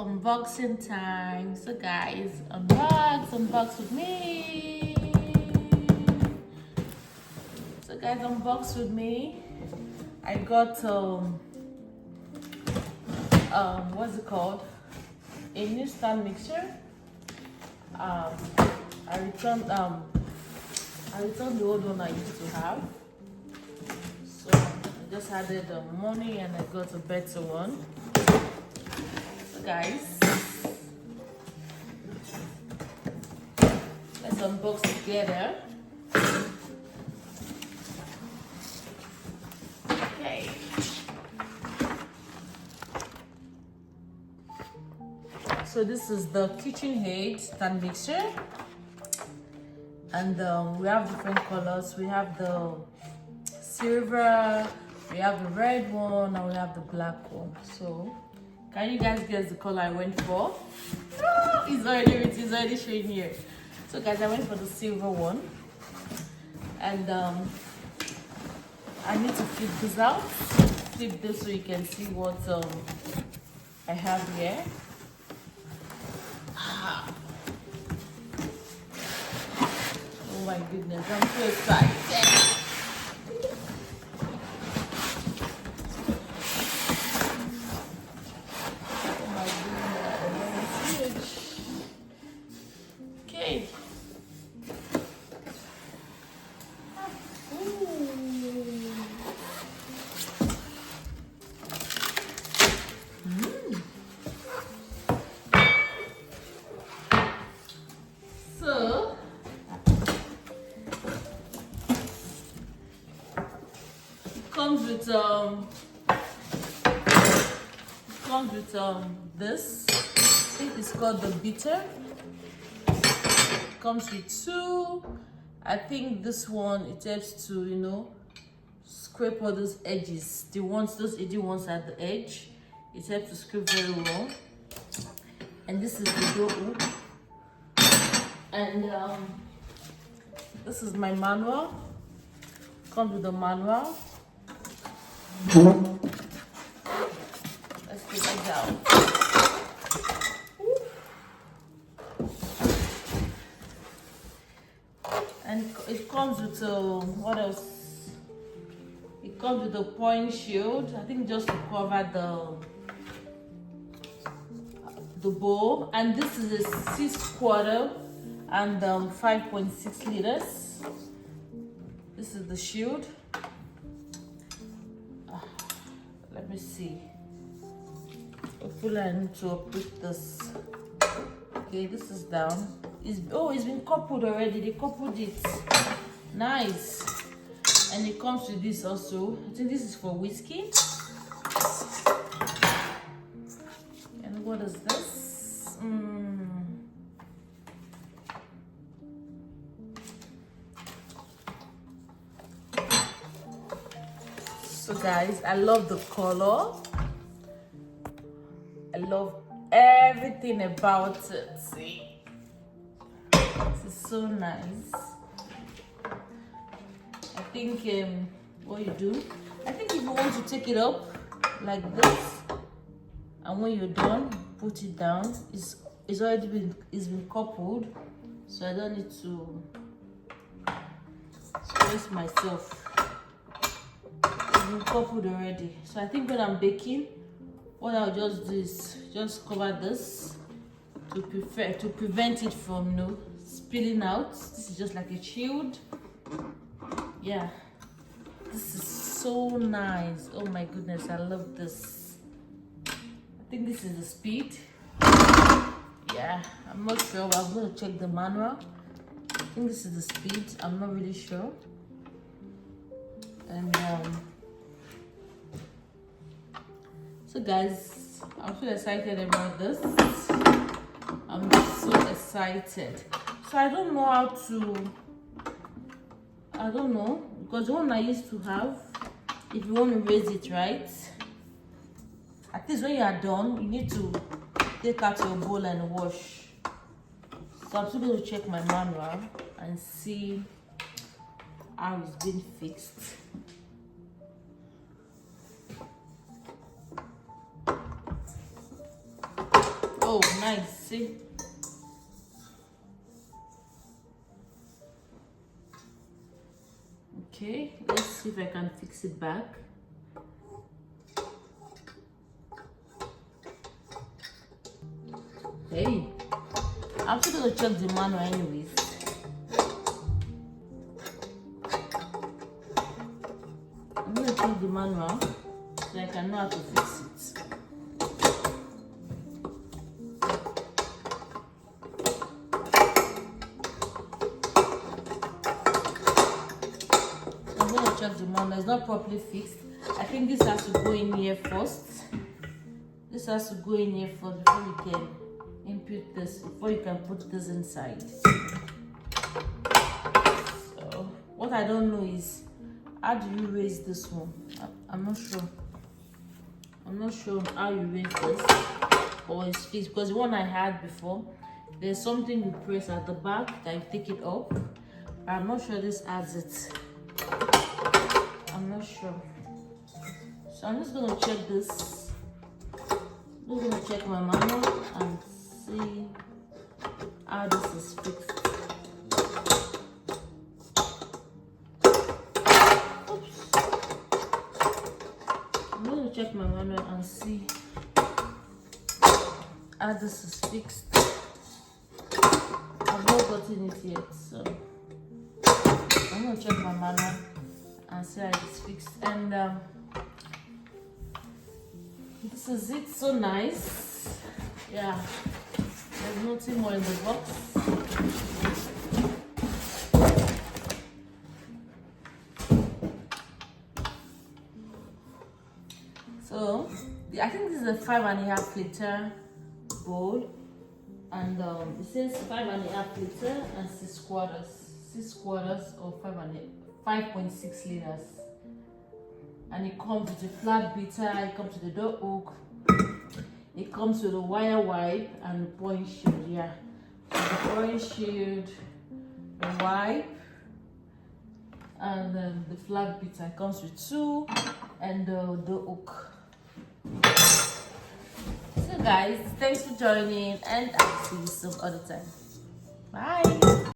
Unboxing time. So guys, unbox with me. So guys, unbox with me. I got what's it called? A new stand mixer. I returned the old one I used to have. So I just added money and I got a better one. So guys, let's unbox together. Okay. So this is the Kitchenaid stand mixer, and we have different colors. We have the silver, we have the red one, and we have the black one. So can you guys guess the color I went for? Oh, it's already showing here. So guys, I went for the silver one, and I need to flip this out. Flip this so you can see what I have here. Oh my goodness, I'm so excited. Oh my goodness, it's huge. Okay. So comes with this. I think it's called the beater. Comes with two. I think this one, it helps to scrape all those edges, those edgy ones at the edge. It helps to scrape very well. And this is the door hook. And this is my manual. Comes with the manual. Let's take it out. And it comes with what else? It comes with a point shield. I think just to cover the bowl. And this is a 6/4 and 5.6 liters. This is the shield. Let me see. Hopefully I need to put this. Okay, this is down. It's been coupled already. They coupled it. Nice. And it comes with this also. I think this is for whiskey. And what is this? So guys, I love the color. I love everything about it. See, this is so nice. I think what you do, I think if you want to take it up like this, and when you're done, put it down. It's already been coupled, so I don't need to stress myself. Coupled already. So I think when I'm baking, what I'll just do is just cover this to prevent it from spilling out. This is just like a shield. Yeah, this is so nice. Oh my goodness, I love this. I think this is the speed. Yeah, I'm not sure, but I'm going to check the manual. I think this is the speed. I'm not really sure. And so guys, I'm so excited about this. I'm just so excited. So I don't know, because the one I used to have, if you want to raise it right, at least when you are done, you need to take out your bowl and wash. So I'm still going to check my manual and see how it's been fixed. Oh, nice. See? Okay, let's see if I can fix it back. Hey, I'm still gonna check the manual anyways. I'm gonna check the manual so I can know how to fix it. I'm gonna check the manual. It's not properly fixed. I think this has to go in here first. This has to go in here first before you can input this, before you can put this inside. So what I don't know is, how do you raise this one? I'm not sure. I'm not sure how you raise this, or it's fixed, because the one I had before, there's something you press at the back that you take it up. I'm not sure this adds it. I'm not sure. So I'm just gonna check this. I'm just gonna check my manual and see how this is fixed. Oops. I'm gonna check my manual and see how this is fixed. I've not gotten it yet, so I'm gonna check my manual and see how it's fixed. And this is it. So nice. Yeah, there's nothing more in the box. So I think this is a 5.5 liter bowl, and it says 5.5 liter and 6 quarters or 5.6 liters. And it comes with a flat beater, it comes with a door hook, it comes with a wire wipe and a pouring shield. Yeah, so the pouring shield, the wipe, and then the flat beater. It comes with 2, and the hook. So guys, thanks for joining, and I'll see you some other time. Bye.